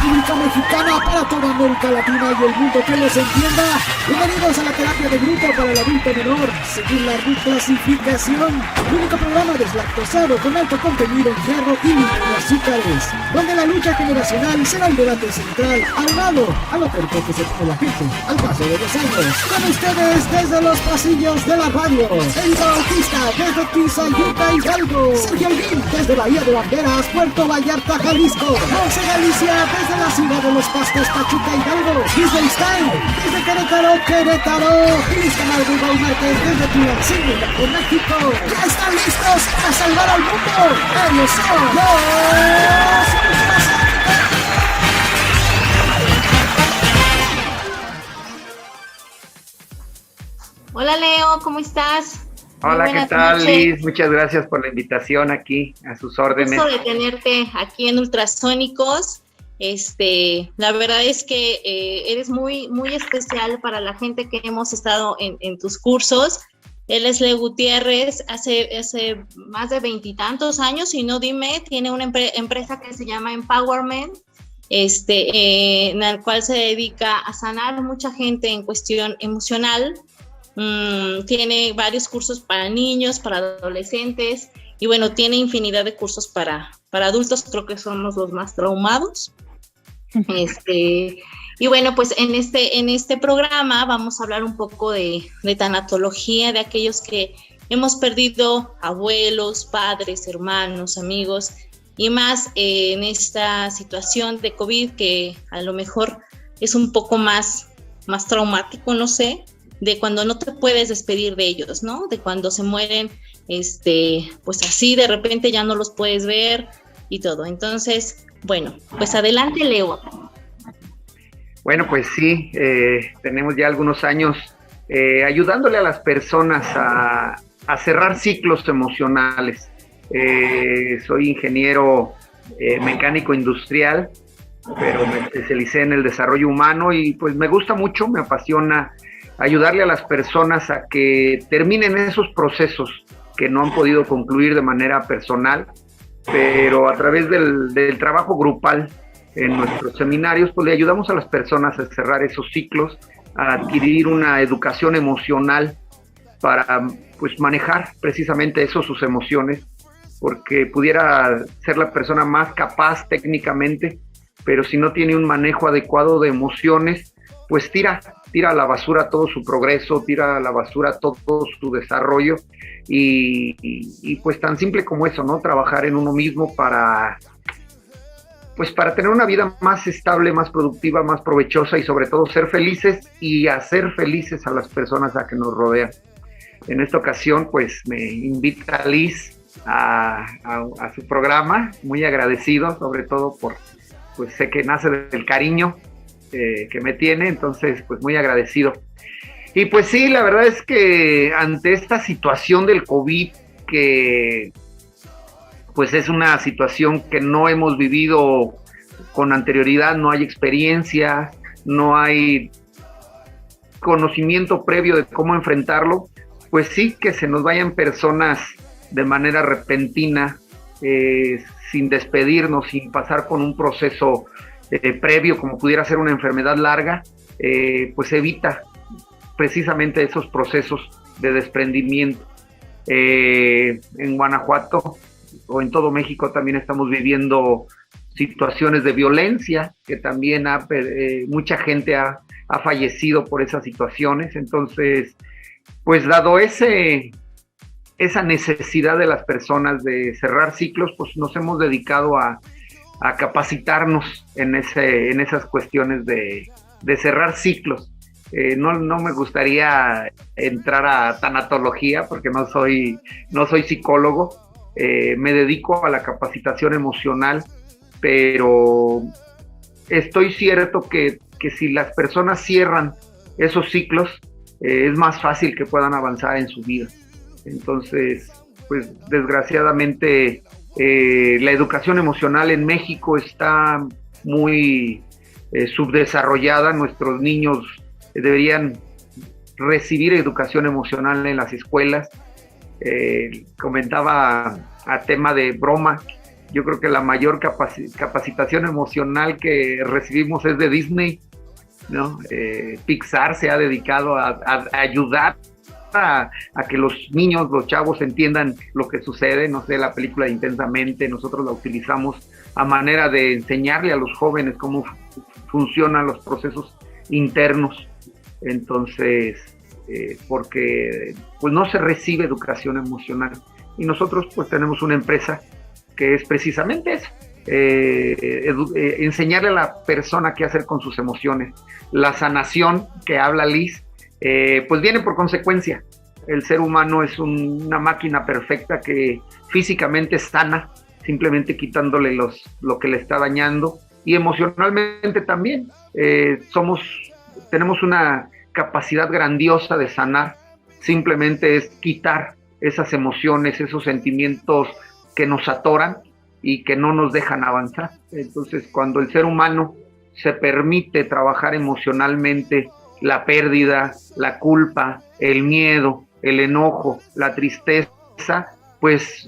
República Mexicana, para toda América Latina y el mundo que los entienda. Bienvenidos a la terapia de grupo para el adulto menor, según la reclasificación. El único programa deslactosado con alto contenido en hierro y azúcares, donde la lucha generacional será el debate central, aunado a lo terco que se pone la gente al paso de los años. Con ustedes desde los pasillos de la radio, el Bautista desde Tizayuca, Hidalgo, Sergio Holguín desde Bahía de Banderas, Puerto Vallarta, Jalisco, Monse Galicia desde la ciudad de los Pastos, Pachuca, Hidalgo, Stein desde Querétaro, y Luis Camargo y Raúl Márquez desde Tulancingo, México. ¡Ya están listos para salvar al mundo! ¡Ellos son los... Hola Leo, ¿cómo estás? Hola, ¿qué tal, Liz? Muchas gracias por la invitación aquí, a sus órdenes. Gusto de tenerte aquí en Ultrasónicos. La verdad es que eres muy, muy especial para la gente que hemos estado en tus cursos. Él es Leo Gutiérrez, hace más de 20 y tantos años, y no dime, tiene una empresa que se llama Empowerment, en la cual se dedica a sanar mucha gente en cuestión emocional. Tiene varios cursos para niños, para adolescentes, y bueno, tiene infinidad de cursos para adultos. Creo que somos los más traumados. Y bueno, pues en este programa vamos a hablar un poco de tanatología, de aquellos que hemos perdido abuelos, padres, hermanos, amigos, y más en esta situación de COVID, que a lo mejor es un poco más traumático, no sé, de cuando no te puedes despedir de ellos, ¿no? De cuando se mueren, pues así de repente ya no los puedes ver y todo. Entonces, bueno, pues adelante, Leo. Bueno, pues sí, tenemos ya algunos años ayudándole a las personas a cerrar ciclos emocionales. Soy ingeniero mecánico industrial, pero me especialicé en el desarrollo humano y pues me gusta mucho, me apasiona ayudarle a las personas a que terminen esos procesos que no han podido concluir de manera personal, pero a través del trabajo grupal en nuestros seminarios, pues le ayudamos a las personas a cerrar esos ciclos, a adquirir una educación emocional para pues manejar precisamente eso, sus emociones, porque pudiera ser la persona más capaz técnicamente, pero si no tiene un manejo adecuado de emociones, pues tira a la basura todo su progreso, tira a la basura todo su desarrollo y pues tan simple como eso, ¿no? Trabajar en uno mismo para tener una vida más estable, más productiva, más provechosa y sobre todo ser felices y hacer felices a las personas a que nos rodean. En esta ocasión pues me invita Liz a su programa, muy agradecido sobre todo pues sé que nace del cariño que me tiene, entonces pues muy agradecido. Y pues sí, la verdad es que ante esta situación del COVID, que pues es una situación que no hemos vivido con anterioridad, no hay experiencia, no hay conocimiento previo de cómo enfrentarlo, pues sí que se nos vayan personas de manera repentina, sin despedirnos, sin pasar con un proceso previo, como pudiera ser una enfermedad larga, pues evita precisamente esos procesos de desprendimiento. En Guanajuato o en todo México también estamos viviendo situaciones de violencia, que también mucha gente ha fallecido por esas situaciones. Entonces, pues dado esa necesidad de las personas de cerrar ciclos, pues nos hemos dedicado a capacitarnos en esas cuestiones de cerrar ciclos. No me gustaría entrar a tanatología porque no soy psicólogo, me dedico a la capacitación emocional, pero estoy cierto que si las personas cierran esos ciclos, es más fácil que puedan avanzar en su vida. Entonces, pues desgraciadamente la educación emocional en México está muy subdesarrollada. Nuestros niños deberían recibir educación emocional en las escuelas. Comentaba a tema de broma, Yo creo que la mayor capacitación emocional que recibimos es de Disney, ¿no? Pixar se ha dedicado a ayudar a que los niños, los chavos entiendan lo que sucede. No sé, la película de Intensamente, nosotros la utilizamos a manera de enseñarle a los jóvenes cómo funcionan los procesos internos. Entonces, porque pues no se recibe educación emocional, y nosotros pues tenemos una empresa que es precisamente eso, enseñarle a la persona qué hacer con sus emociones. La sanación que habla Liz, pues viene por consecuencia. El ser humano es una máquina perfecta que físicamente sana, simplemente quitándole lo que le está dañando, y emocionalmente también. Tenemos una capacidad grandiosa de sanar, simplemente es quitar esas emociones, esos sentimientos que nos atoran y que no nos dejan avanzar. Entonces, cuando el ser humano se permite trabajar emocionalmente la pérdida, la culpa, el miedo, el enojo, la tristeza, pues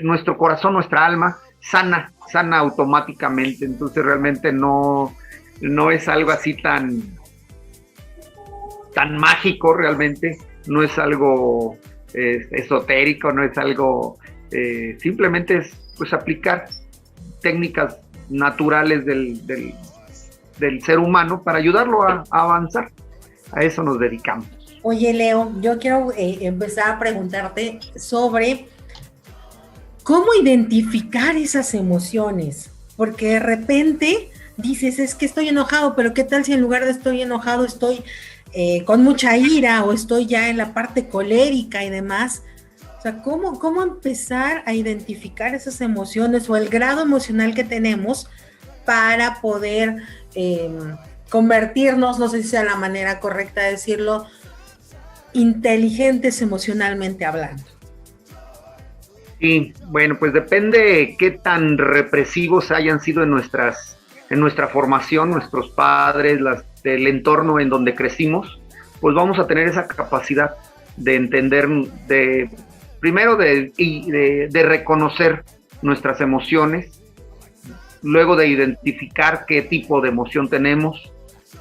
nuestro corazón, nuestra alma sana automáticamente. Entonces realmente no es algo así tan mágico, realmente no es algo esotérico, no es algo, simplemente es pues aplicar técnicas naturales del ser humano para ayudarlo a avanzar. A eso nos dedicamos. Oye, Leo, yo quiero empezar a preguntarte sobre cómo identificar esas emociones, porque de repente dices, es que estoy enojado, pero ¿qué tal si en lugar de estoy enojado estoy con mucha ira, o estoy ya en la parte colérica y demás? O sea, ¿cómo empezar a identificar esas emociones o el grado emocional que tenemos para poder convertirnos, no sé si sea la manera correcta de decirlo, inteligentes emocionalmente hablando? Sí, bueno, pues depende qué tan represivos hayan sido en nuestra formación, nuestros padres, el entorno en donde crecimos, pues vamos a tener esa capacidad de entender, primero de reconocer nuestras emociones, luego de identificar qué tipo de emoción tenemos,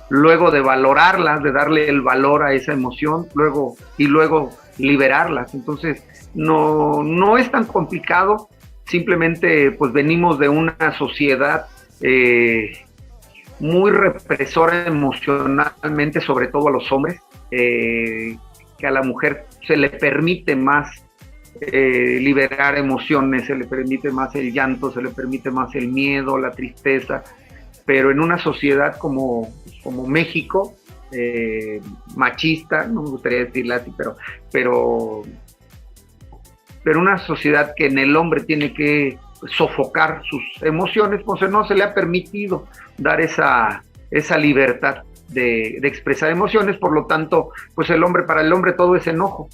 luego de valorarlas, de darle el valor a esa emoción, luego liberarlas. Entonces, no es tan complicado, simplemente pues venimos de una sociedad muy represora emocionalmente, sobre todo a los hombres, que a la mujer se le permite más liberar emociones, se le permite más el llanto, se le permite más el miedo, la tristeza, pero en una sociedad como México, machista, no me gustaría decirla así, pero una sociedad que en el hombre tiene que sofocar sus emociones, pues no se le ha permitido dar esa libertad de expresar emociones. Por lo tanto, pues para el hombre todo es enojo,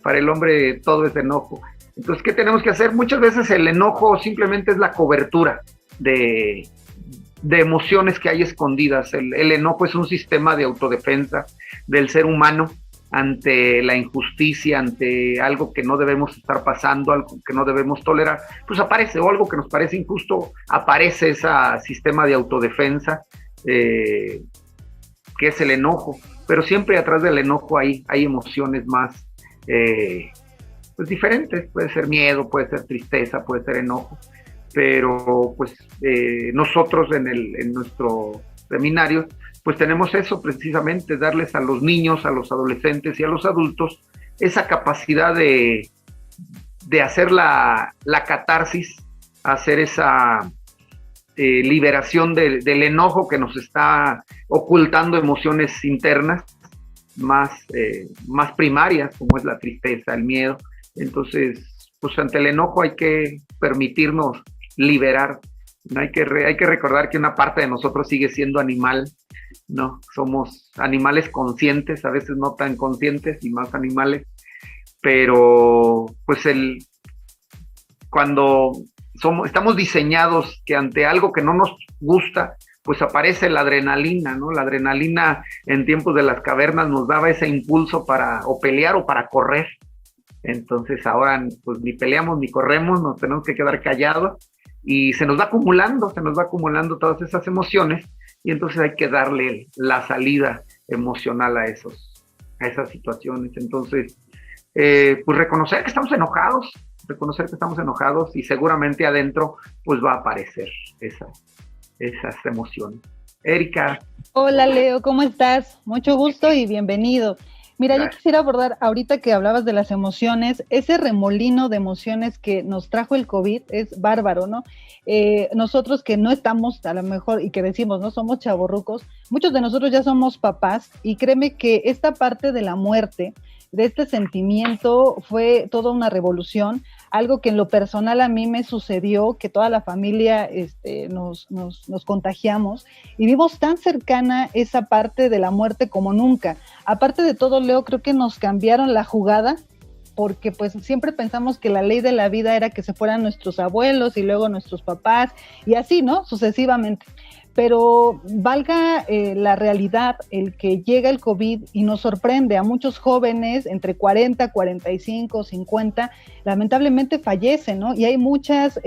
para el hombre todo es enojo. Entonces, ¿qué tenemos que hacer? Muchas veces el enojo simplemente es la cobertura de emociones que hay escondidas. El enojo es un sistema de autodefensa del ser humano ante la injusticia, ante algo que no debemos estar pasando, algo que no debemos tolerar, pues aparece, o algo que nos parece injusto, aparece ese sistema de autodefensa, que es el enojo. Pero siempre atrás del enojo hay emociones más pues diferentes. Puede ser miedo, puede ser tristeza, puede ser enojo, pero pues nosotros en nuestro seminario pues tenemos eso precisamente, darles a los niños, a los adolescentes y a los adultos esa capacidad de hacer la catarsis, hacer esa liberación del enojo que nos está ocultando emociones internas más primarias, como es la tristeza, el miedo. Entonces, pues ante el enojo hay que permitirnos liberar. Hay que recordar que una parte de nosotros sigue siendo animal, ¿no? Somos animales conscientes, a veces no tan conscientes y más animales, pero pues cuando estamos diseñados que ante algo que no nos gusta, pues aparece la adrenalina, ¿no? La adrenalina en tiempos de las cavernas nos daba ese impulso para o pelear o para correr. Entonces ahora pues ni peleamos ni corremos, nos tenemos que quedar callados y se nos va acumulando todas esas emociones y entonces hay que darle la salida emocional a esas situaciones. Entonces, pues reconocer que estamos enojados y seguramente adentro pues va a aparecer esas emociones. Erika. Hola Leo, ¿cómo estás? Mucho gusto y bienvenido. Mira, yo quisiera abordar, ahorita que hablabas de las emociones, ese remolino de emociones que nos trajo el COVID es bárbaro, ¿no? Nosotros que no estamos, a lo mejor, y que decimos, no somos chavorrucos, muchos de nosotros ya somos papás, y créeme que esta parte de la muerte, de este sentimiento, fue toda una revolución, algo que en lo personal a mí me sucedió, que toda la familia nos contagiamos, y vimos tan cercana esa parte de la muerte como nunca. Aparte de todo, Leo, creo que nos cambiaron la jugada, porque pues siempre pensamos que la ley de la vida era que se fueran nuestros abuelos y luego nuestros papás, y así, ¿no? Sucesivamente. Pero valga la realidad, el que llega el COVID y nos sorprende a muchos jóvenes entre 40, 45, 50, lamentablemente fallecen, ¿no? Y hay muchas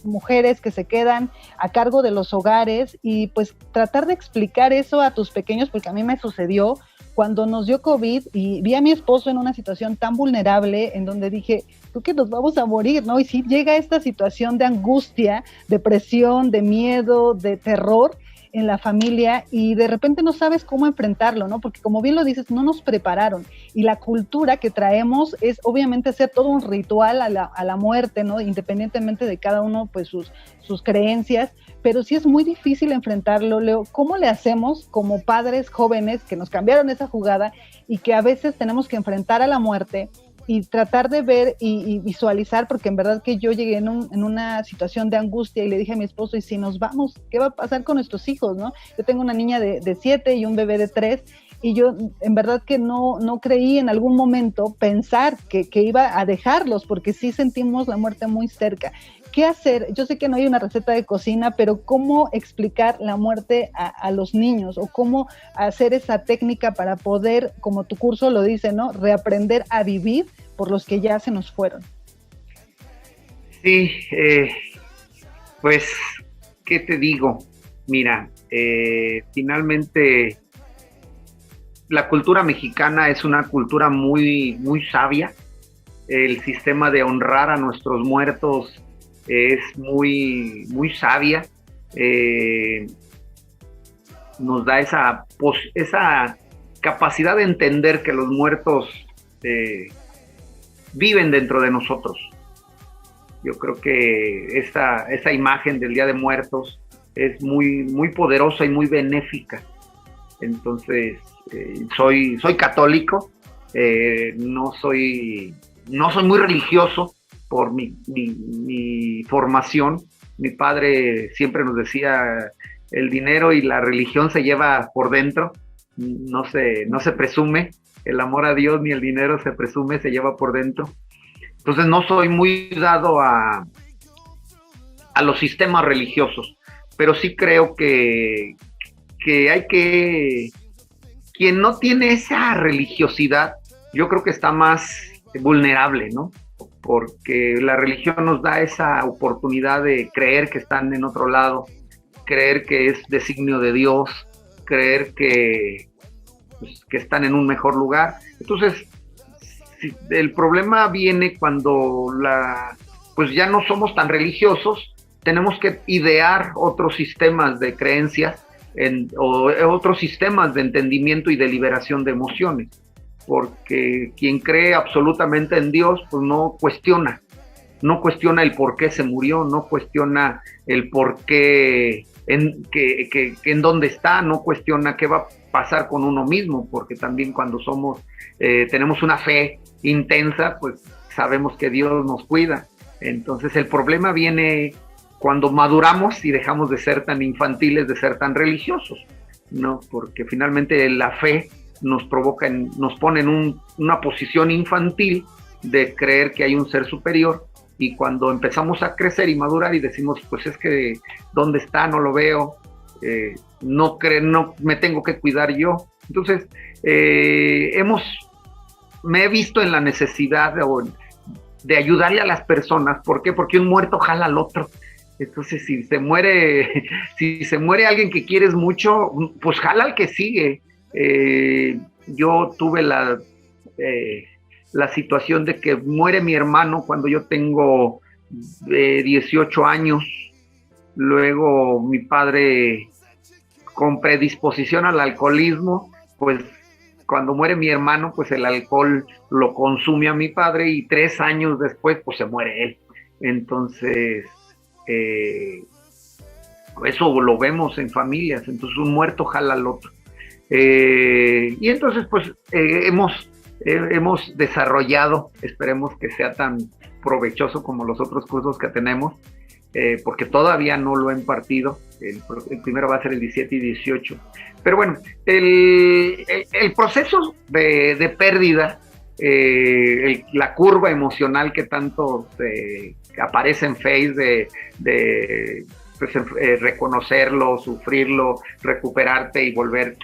mujeres que se quedan a cargo de los hogares y pues tratar de explicar eso a tus pequeños, porque a mí me sucedió cuando nos dio COVID y vi a mi esposo en una situación tan vulnerable en donde dije, creo que nos vamos a morir, ¿no? Y sí llega esta situación de angustia, depresión, de miedo, de terror en la familia y de repente no sabes cómo enfrentarlo, ¿no? Porque como bien lo dices, no nos prepararon y la cultura que traemos es obviamente hacer todo un ritual a la muerte, ¿no? Independientemente de cada uno, pues sus creencias, pero sí es muy difícil enfrentarlo, Leo. ¿Cómo le hacemos como padres jóvenes que nos cambiaron esa jugada y que a veces tenemos que enfrentar a la muerte y tratar de ver y visualizar, porque en verdad que yo llegué en una situación de angustia y le dije a mi esposo, ¿y si nos vamos? ¿Qué va a pasar con nuestros hijos, no? Yo tengo una niña de 7 y un bebé de 3, y yo en verdad que no creí en algún momento pensar que iba a dejarlos, porque sí sentimos la muerte muy cerca. ¿Qué hacer? Yo sé que no hay una receta de cocina, pero ¿cómo explicar la muerte a los niños? ¿O cómo hacer esa técnica para poder, como tu curso lo dice, ¿no? Reaprender a vivir por los que ya se nos fueron. Sí, pues, ¿qué te digo? Mira, finalmente la cultura mexicana es una cultura muy, muy sabia. El sistema de honrar a nuestros muertos es muy, muy sabia, nos da esa capacidad de entender que los muertos viven dentro de nosotros. Yo creo que esa imagen del Día de Muertos es muy, muy poderosa y muy benéfica. Entonces, soy católico, no soy muy religioso, por mi formación. Mi padre siempre nos decía, el dinero y la religión se lleva por dentro, no se presume, el amor a Dios ni el dinero se presume, se lleva por dentro. Entonces no soy muy dado a los sistemas religiosos, pero sí creo que hay que, quien no tiene esa religiosidad, yo creo que está más vulnerable, ¿no? Porque la religión nos da esa oportunidad de creer que están en otro lado, creer que es designio de Dios, creer que están en un mejor lugar. Entonces, el problema viene cuando pues ya no somos tan religiosos, tenemos que idear otros sistemas de creencias o otros sistemas de entendimiento y de liberación de emociones. Porque quien cree absolutamente en Dios, pues no cuestiona el por qué se murió, no cuestiona el por qué, en dónde está, no cuestiona qué va a pasar con uno mismo, porque también cuando tenemos una fe intensa, pues sabemos que Dios nos cuida. Entonces el problema viene cuando maduramos y dejamos de ser tan infantiles, de ser tan religiosos, ¿no? Porque finalmente la fe nos pone en una posición infantil de creer que hay un ser superior, y cuando empezamos a crecer y madurar y decimos, pues es que ¿dónde está? No lo veo, no me tengo que cuidar yo. Entonces hemos me he visto en la necesidad de ayudarle a las personas. ¿Por qué? Porque un muerto jala al otro. Entonces, si se muere alguien que quieres mucho, pues jala al que sigue. Yo tuve la situación de que muere mi hermano cuando yo tengo 18 años. Luego mi padre, con predisposición al alcoholismo, pues cuando muere mi hermano, pues el alcohol lo consume a mi padre, y 3 años después, pues se muere él. Entonces, eso lo vemos en familias. Entonces un muerto jala al otro. Y entonces, pues hemos desarrollado, esperemos que sea tan provechoso como los otros cursos que tenemos, porque todavía no lo he impartido. El primero va a ser el 17 y 18. Pero bueno, el proceso de pérdida, la curva emocional que tanto aparece en Face, reconocerlo, sufrirlo, recuperarte y volver,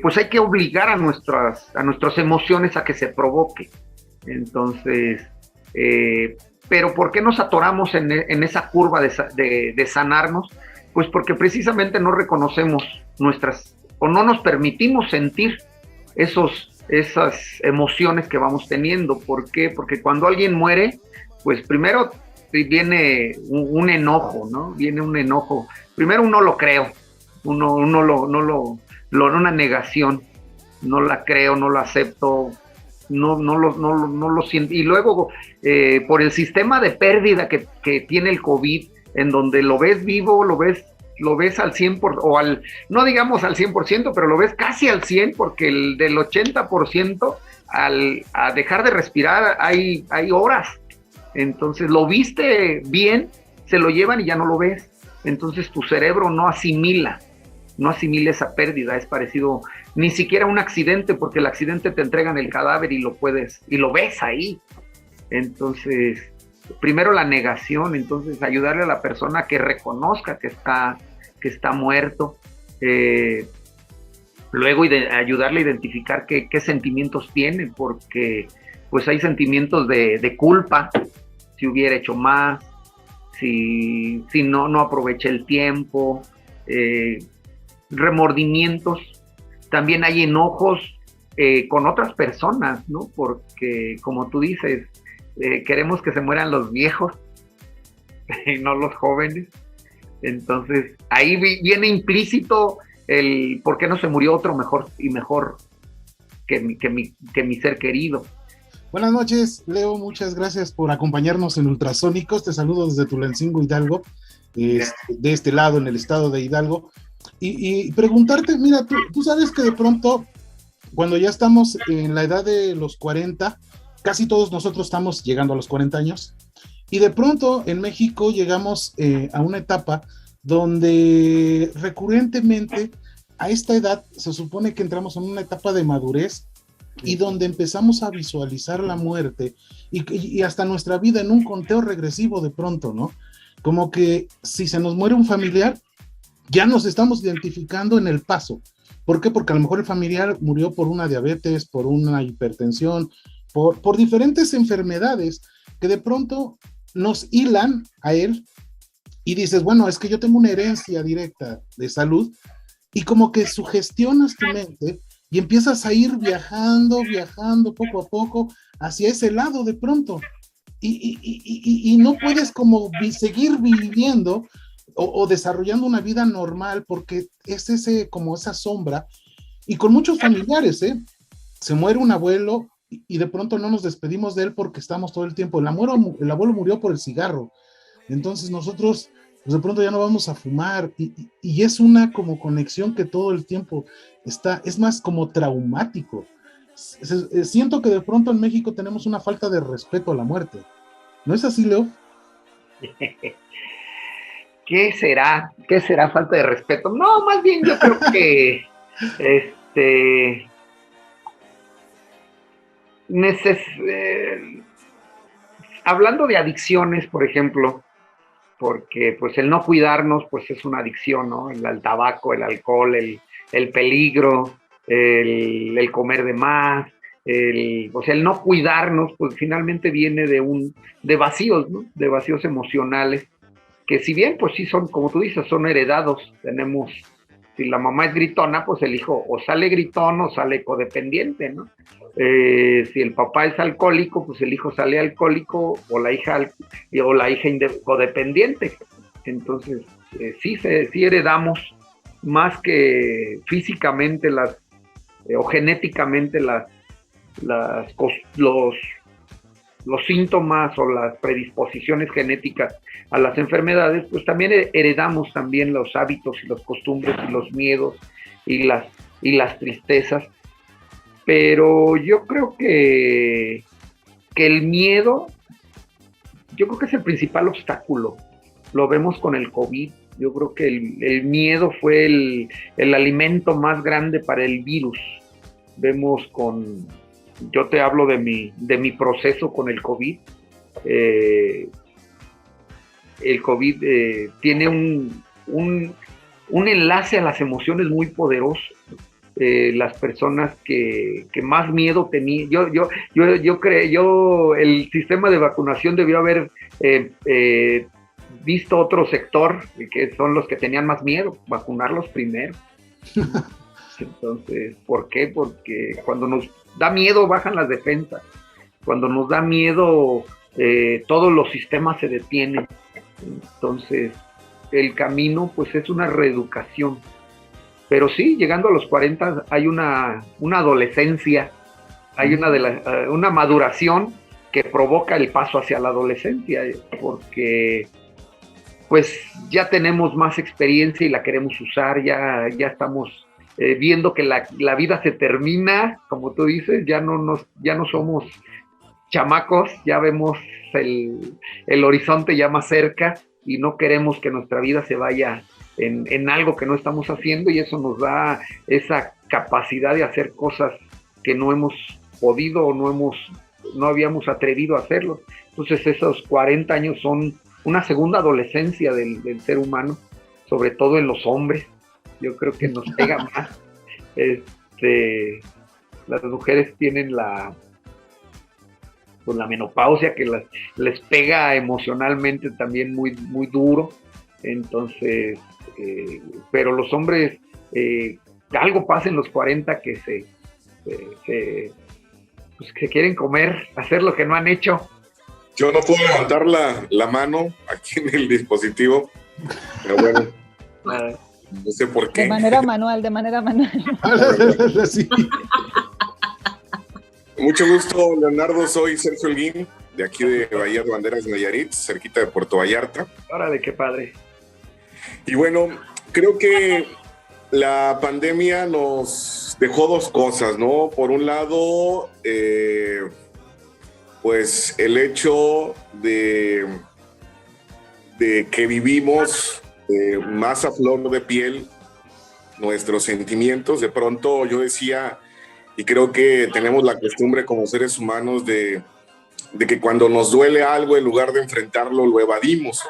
pues hay que obligar a nuestras emociones a que se provoque. Entonces, pero ¿por qué nos atoramos en esa curva de sanarnos? Pues porque precisamente no reconocemos o no nos permitimos sentir esas emociones que vamos teniendo. ¿Por qué? Porque cuando alguien muere, pues primero viene un enojo, ¿no? Viene un enojo. Primero uno lo creo, una negación, no la creo, no lo acepto, no lo siento. Y luego, por el sistema de pérdida que tiene el COVID, en donde lo ves vivo, lo ves al 100%, no digamos al 100%, pero lo ves casi al 100%, porque del 80% a dejar de respirar hay horas. Entonces lo viste bien, se lo llevan y ya no lo ves. Entonces tu cerebro no asimila esa pérdida. Es parecido ni siquiera a un accidente, porque el accidente te entregan el cadáver y lo ves ahí. Entonces, primero la negación. Entonces, ayudarle a la persona a que reconozca que está muerto. Luego ayudarle a identificar qué sentimientos tiene, porque pues hay sentimientos de culpa, si hubiera hecho más, si no aproveché el tiempo, remordimientos. También hay enojos con otras personas, ¿no? Porque, como tú dices, queremos que se mueran los viejos y no los jóvenes. Entonces, ahí viene implícito el por qué no se murió otro mejor que mi ser querido. Buenas noches, Leo, muchas gracias por acompañarnos en Ultrasónicos. Te saludo desde Tulancingo, Hidalgo, de este lado, en el estado de Hidalgo. Y preguntarte, mira, tú sabes que de pronto, cuando ya estamos en la edad de los 40, casi todos nosotros estamos llegando a los 40 años, y de pronto en México llegamos a una etapa donde recurrentemente a esta edad se supone que entramos en una etapa de madurez, y donde empezamos a visualizar la muerte y hasta nuestra vida en un conteo regresivo de pronto, ¿no? Como que si se nos muere un familiar, ya nos estamos identificando en el paso. ¿Por qué? Porque a lo mejor el familiar murió por una diabetes, por una hipertensión, por diferentes enfermedades que de pronto nos hilan a él, y dices, bueno, es que yo tengo una herencia directa de salud, y como que sugestionas tu mente y empiezas a ir viajando poco a poco hacia ese lado de pronto, y no puedes como seguir viviendo o desarrollando una vida normal, porque es como esa sombra. Y con muchos familiares, se muere un abuelo y de pronto no nos despedimos de él porque estamos todo el tiempo. El abuelo murió por el cigarro, entonces nosotros pues de pronto ya no vamos a fumar, y es una como conexión que todo el tiempo es más como traumático. Siento que de pronto en México tenemos una falta de respeto a la muerte. ¿No es así, Leo? ¿Qué será? ¿Qué será falta de respeto? No, más bien yo creo que hablando de adicciones, por ejemplo, porque pues el no cuidarnos pues es una adicción, ¿no? El tabaco, el alcohol, el peligro, el comer de más, o sea, el no cuidarnos, pues finalmente viene de vacíos, ¿no? De vacíos emocionales, que si bien, pues sí son, como tú dices, son heredados. Tenemos, si la mamá es gritona, pues el hijo o sale gritón o sale codependiente, ¿no? Si el papá es alcohólico, pues el hijo sale alcohólico o la hija codependiente. Entonces, sí heredamos más que físicamente o genéticamente los síntomas o las predisposiciones genéticas a las enfermedades, pues también heredamos también los hábitos y las costumbres y los miedos y las tristezas. Pero yo creo que el miedo, yo creo que es el principal obstáculo. Lo vemos con el COVID. Yo creo que el miedo fue el alimento más grande para el virus. Vemos yo te hablo de mi proceso con el COVID. El COVID tiene un enlace a las emociones muy poderoso. Las personas que más miedo tenían, yo creo, el sistema de vacunación debió haber visto otro sector, que son los que tenían más miedo, vacunarlos primero. Entonces, ¿por qué? Porque cuando nos da miedo bajan las defensas, cuando nos da miedo todos los sistemas se detienen. Entonces, el camino pues es una reeducación. Pero sí, llegando a los 40 hay una adolescencia, hay una maduración que provoca el paso hacia la adolescencia, porque pues ya tenemos más experiencia y la queremos usar, ya estamos viendo que la vida se termina, como tú dices, ya no somos chamacos, ya vemos el horizonte ya más cerca y no queremos que nuestra vida se vaya en algo que no estamos haciendo, y eso nos da esa capacidad de hacer cosas que no hemos podido o no habíamos atrevido a hacerlo. Entonces esos 40 años son una segunda adolescencia del ser humano, sobre todo en los hombres. Yo creo que nos pega más. Las mujeres tienen la menopausia que les pega emocionalmente también muy, muy duro. Entonces, pero los hombres, algo pasa en los 40 que que quieren comer, hacer lo que no han hecho. Yo no puedo levantar la mano aquí en el dispositivo, pero bueno, no sé por qué. De manera manual. Sí. Mucho gusto, Leonardo. Soy Sergio Holguín, de aquí de Bahía de Banderas, Nayarit, cerquita de Puerto Vallarta. Órale, qué padre. Y bueno, creo que la pandemia nos dejó dos cosas, ¿no? Por un lado, pues el hecho de que vivimos más a flor de piel nuestros sentimientos. De pronto yo decía, y creo que tenemos la costumbre como seres humanos de que cuando nos duele algo, en lugar de enfrentarlo, lo evadimos.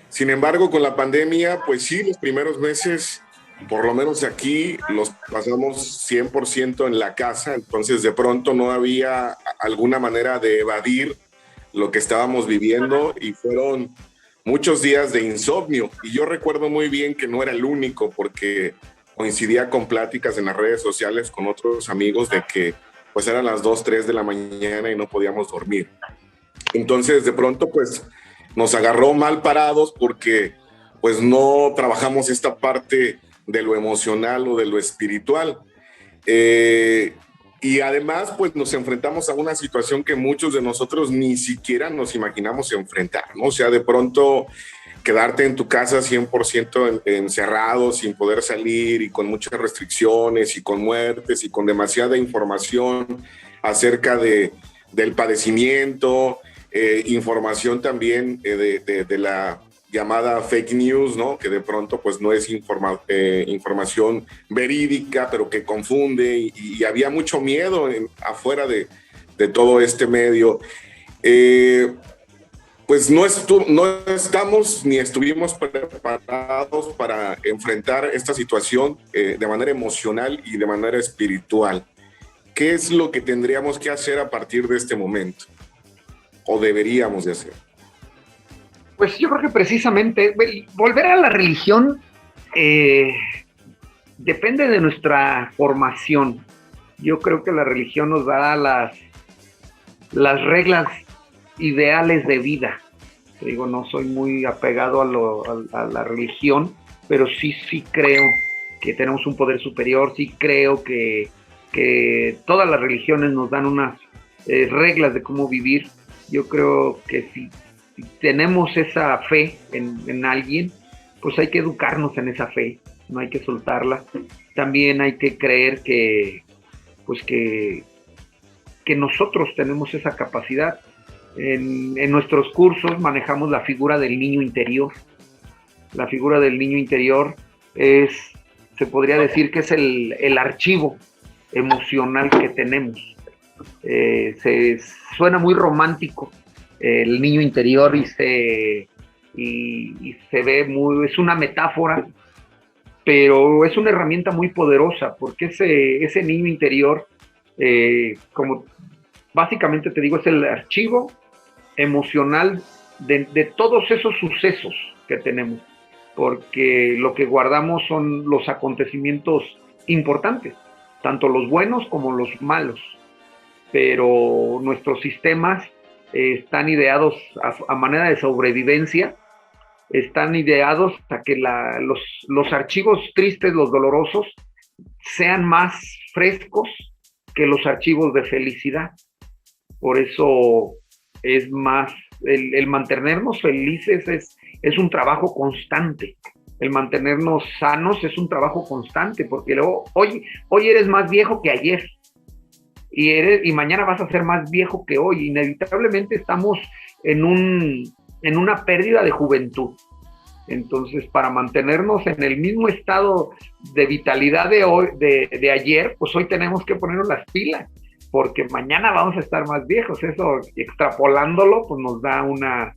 Sin embargo, con la pandemia, pues sí, los primeros meses, por lo menos aquí, los pasamos 100% en la casa. Entonces, de pronto no había alguna manera de evadir lo que estábamos viviendo, y fueron muchos días de insomnio. Y yo recuerdo muy bien que no era el único, porque coincidía con pláticas en las redes sociales con otros amigos de que pues eran las 2, 3 de la mañana y no podíamos dormir. Entonces, de pronto, pues nos agarró mal parados porque pues no trabajamos esta parte de lo emocional o de lo espiritual. Y además, pues nos enfrentamos a una situación que muchos de nosotros ni siquiera nos imaginamos enfrentar, ¿no? O sea, de pronto quedarte en tu casa 100% encerrado, sin poder salir, y con muchas restricciones y con muertes y con demasiada información acerca del padecimiento, información también de la llamada fake news, ¿no? Que de pronto pues no es información verídica, pero que confunde, y había mucho miedo afuera de todo este medio. Pues no estamos ni estuvimos preparados para enfrentar esta situación de manera emocional y de manera espiritual. ¿qué es lo que tendríamos que hacer a partir de este momento? ¿O deberíamos de hacer? Pues yo creo que precisamente volver a la religión depende de nuestra formación. Yo creo que la religión nos da las reglas ideales de vida. Te digo, no soy muy apegado a la religión, pero sí creo que tenemos un poder superior, sí creo que todas las religiones nos dan unas reglas de cómo vivir. Yo creo que si tenemos esa fe en alguien, pues hay que educarnos en esa fe, no hay que soltarla. También hay que creer que nosotros tenemos esa capacidad. En nuestros cursos manejamos la figura del niño interior. La figura del niño interior se podría decir que es el archivo emocional que tenemos. Suena muy romántico el niño interior y se ve es una metáfora, pero es una herramienta muy poderosa, porque ese niño interior, como básicamente te digo, es el archivo emocional de todos esos sucesos que tenemos, porque lo que guardamos son los acontecimientos importantes, tanto los buenos como los malos, pero nuestros sistemas están ideados a manera de sobrevivencia, están ideados a que los archivos tristes, los dolorosos, sean más frescos que los archivos de felicidad. Por eso es más, el mantenernos felices es un trabajo constante. El mantenernos sanos es un trabajo constante, porque luego hoy eres más viejo que ayer y mañana vas a ser más viejo que hoy. Inevitablemente estamos en una pérdida de juventud. Entonces, para mantenernos en el mismo estado de vitalidad de hoy, de ayer, pues hoy tenemos que ponernos las pilas, porque mañana vamos a estar más viejos. Eso, extrapolándolo, pues nos da una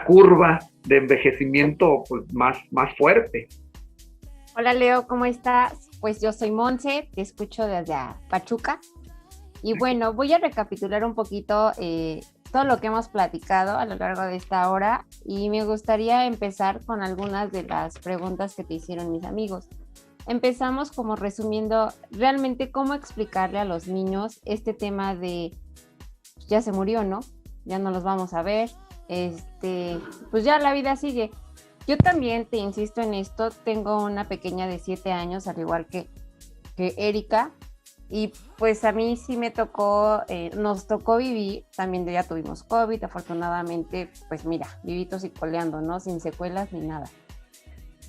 curva de envejecimiento pues, más fuerte. Hola Leo, ¿cómo estás? Pues yo soy Monse, te escucho desde Pachuca. Y bueno, voy a recapitular un poquito todo lo que hemos platicado a lo largo de esta hora y me gustaría empezar con algunas de las preguntas que te hicieron mis amigos. Empezamos como resumiendo realmente cómo explicarle a los niños este tema de ya se murió, ¿no? Ya no los vamos a ver, pues ya la vida sigue. Yo también te insisto en esto, tengo una pequeña de 7 años, al igual que Erika, y pues a mí sí me tocó, nos tocó vivir, también ya tuvimos COVID, afortunadamente, pues mira, vivitos y coleando, ¿no? Sin secuelas ni nada.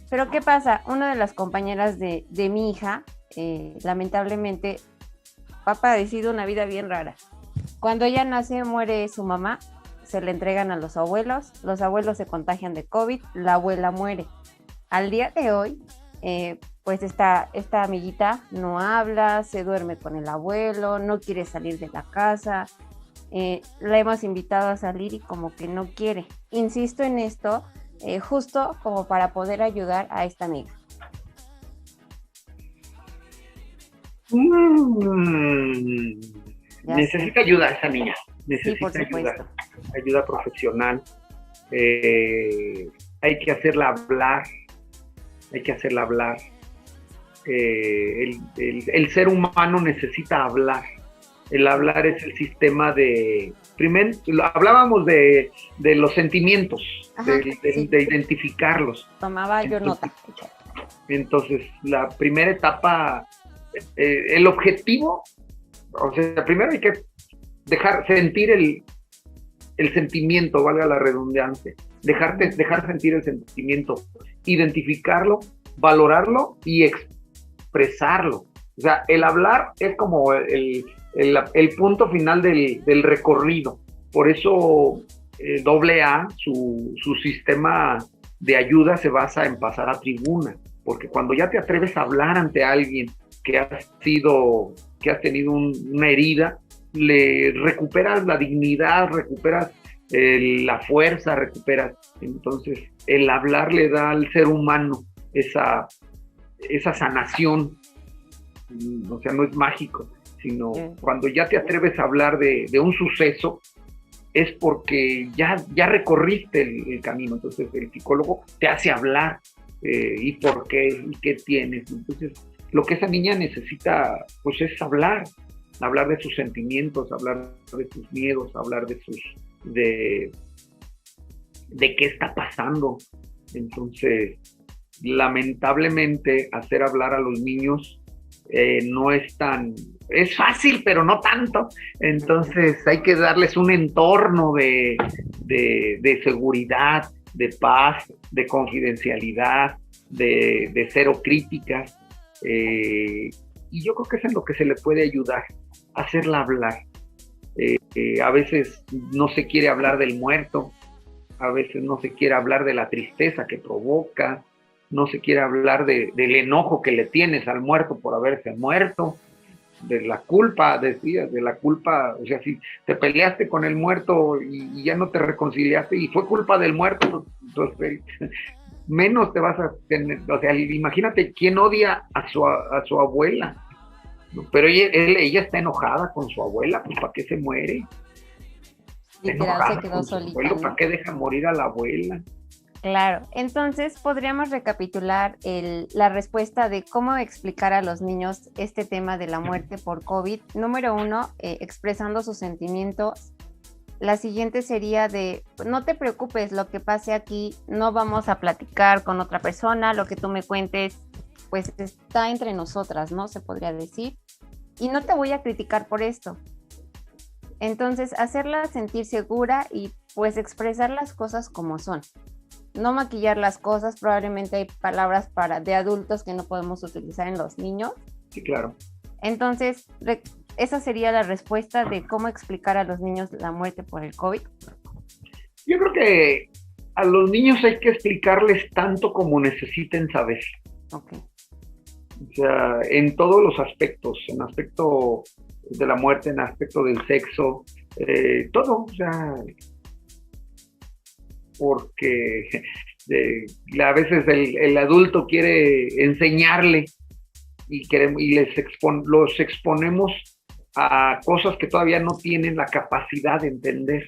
Pero ¿qué pasa? Una de las compañeras de mi hija, lamentablemente, ha padecido una vida bien rara. Cuando ella nace, muere su mamá, se le entregan a los abuelos se contagian de COVID, la abuela muere. Al día de hoy, pues esta amiguita no habla, se duerme con el abuelo, no quiere salir de la casa, la hemos invitado a salir y como que no quiere. Insisto en esto, justo como para poder ayudar a esta amiga. Necesita ayuda esa niña, necesita sí, ayuda profesional. Hay que hacerla hablar. El ser humano necesita hablar. El hablar es el sistema de... Primero, hablábamos de los sentimientos, de identificarlos. Tomaba yo nota. Entonces, la primera etapa, el objetivo, o sea, primero hay que dejar sentir el sentimiento, valga la redundancia, dejar sentir el sentimiento, identificarlo, valorarlo y expresarlo. O sea, el hablar es como el punto final del recorrido. Por eso AA, su sistema de ayuda se basa en pasar a tribuna, porque cuando ya te atreves a hablar ante alguien que has tenido una herida, le recuperas la dignidad, recuperas la fuerza, recuperas. Entonces, el hablar le da al ser humano esa sanación. O sea, no es mágico. sino cuando ya te atreves a hablar de un suceso, es porque ya recorriste el camino. Entonces el psicólogo te hace hablar, y por qué, y qué tienes. Entonces lo que esa niña necesita, pues, es hablar de sus sentimientos, hablar de sus miedos, hablar de qué está pasando. Entonces, lamentablemente, hacer hablar a los niños no es fácil, pero no tanto. Entonces hay que darles un entorno de seguridad, de paz, de confidencialidad, de cero críticas, y yo creo que es en lo que se le puede ayudar, hacerla hablar. A veces no se quiere hablar del muerto, a veces no se quiere hablar de la tristeza que provoca, no se quiere hablar del enojo que le tienes al muerto por haberse muerto, de la culpa, decías, de la culpa. O sea, si te peleaste con el muerto y ya no te reconciliaste y fue culpa del muerto, entonces menos te vas a tener. O sea, imagínate quién odia a su abuela, pero ella está enojada con su abuela, pues ¿para qué se muere? Literal, se quedó solita, ¿no? ¿Para qué deja morir a la abuela? Claro, entonces podríamos recapitular la respuesta de cómo explicar a los niños este tema de la muerte por COVID. Número 1, expresando sus sentimientos. La siguiente sería de, no te preocupes, lo que pase aquí, no vamos a platicar con otra persona, lo que tú me cuentes, pues está entre nosotras, ¿no? Se podría decir. Y no te voy a criticar por esto. Entonces, hacerla sentir segura y pues expresar las cosas como son. No maquillar las cosas, probablemente hay palabras de adultos que no podemos utilizar en los niños. Sí, claro. Entonces, esa sería la respuesta de cómo explicar a los niños la muerte por el COVID. Yo creo que a los niños hay que explicarles tanto como necesiten saber. Ok. O sea, en todos los aspectos, en aspecto de la muerte, en aspecto del sexo, todo, o sea, porque a veces el adulto quiere enseñarle y los exponemos a cosas que todavía no tienen la capacidad de entender.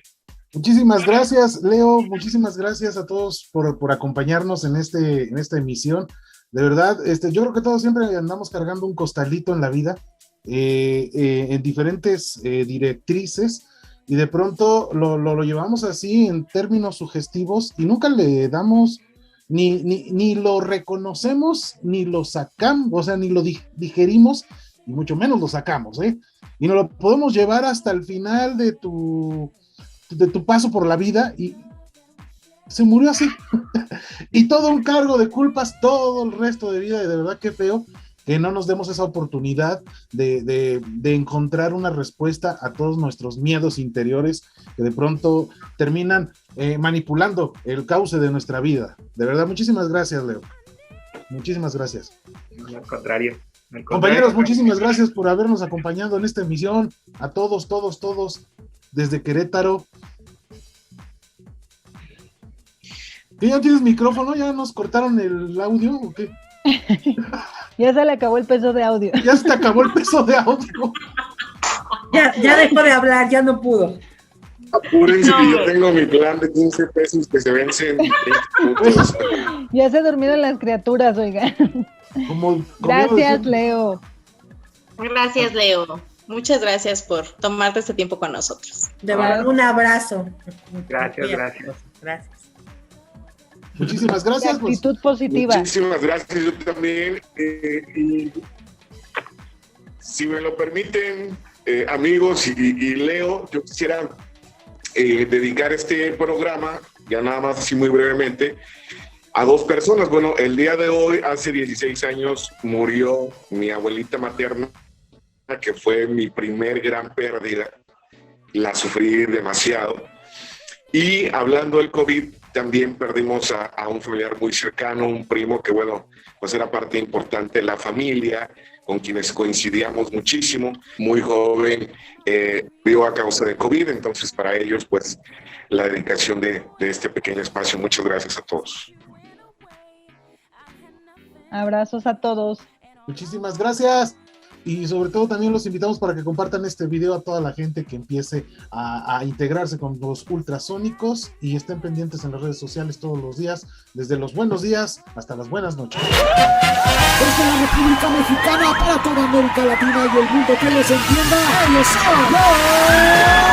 Muchísimas gracias, Leo. Muchísimas gracias a todos por acompañarnos en esta emisión. De verdad, yo creo que todos siempre andamos cargando un costalito en la vida, en diferentes directrices, y de pronto lo llevamos así en términos sugestivos y nunca le damos, ni lo reconocemos, ni lo sacamos, o sea, ni lo digerimos, y mucho menos lo sacamos, y nos lo podemos llevar hasta el final de tu paso por la vida, y se murió así, y todo un cargo de culpas todo el resto de vida, y de verdad que feo que no nos demos esa oportunidad de encontrar una respuesta a todos nuestros miedos interiores que de pronto terminan manipulando el cauce de nuestra vida. De verdad, muchísimas gracias, Leo. Muchísimas gracias. Al contrario. Compañeros, muchísimas gracias por habernos acompañado en esta emisión. A todos, desde Querétaro. ¿Ya no tienes micrófono? ¿Ya nos cortaron el audio o qué? Ya se le acabó el peso de audio. Ya se te acabó el peso de audio. Ya dejó de hablar, ya no pudo. Apúrense que yo tengo mi plan de 15 pesos que se vencen en 20 minutos. Ya se durmieron las criaturas, oiga. Gracias, Leo. Gracias, Leo. Muchas gracias por tomarte este tiempo con nosotros. De verdad, un abrazo. Gracias. Gracias. Muchísimas gracias. Actitud positiva. Muchísimas gracias, yo también. Y si me lo permiten, amigos y Leo, yo quisiera dedicar este programa, ya nada más así muy brevemente, a dos personas. Bueno, el día de hoy, hace 16 años, murió mi abuelita materna, que fue mi primer gran pérdida. La sufrí demasiado. Y hablando del COVID, también perdimos a un familiar muy cercano, un primo que, bueno, pues era parte importante de la familia, con quienes coincidíamos muchísimo, muy joven, vivió a causa de COVID, entonces para ellos, pues, la dedicación de este pequeño espacio. Muchas gracias a todos. Abrazos a todos. Muchísimas gracias. Y sobre todo también los invitamos para que compartan este video a toda la gente que empiece a integrarse con los ultrasónicos y estén pendientes en las redes sociales todos los días, desde los buenos días hasta las buenas noches. Desde la República Mexicana para toda América Latina y el mundo que los entienda, ellos son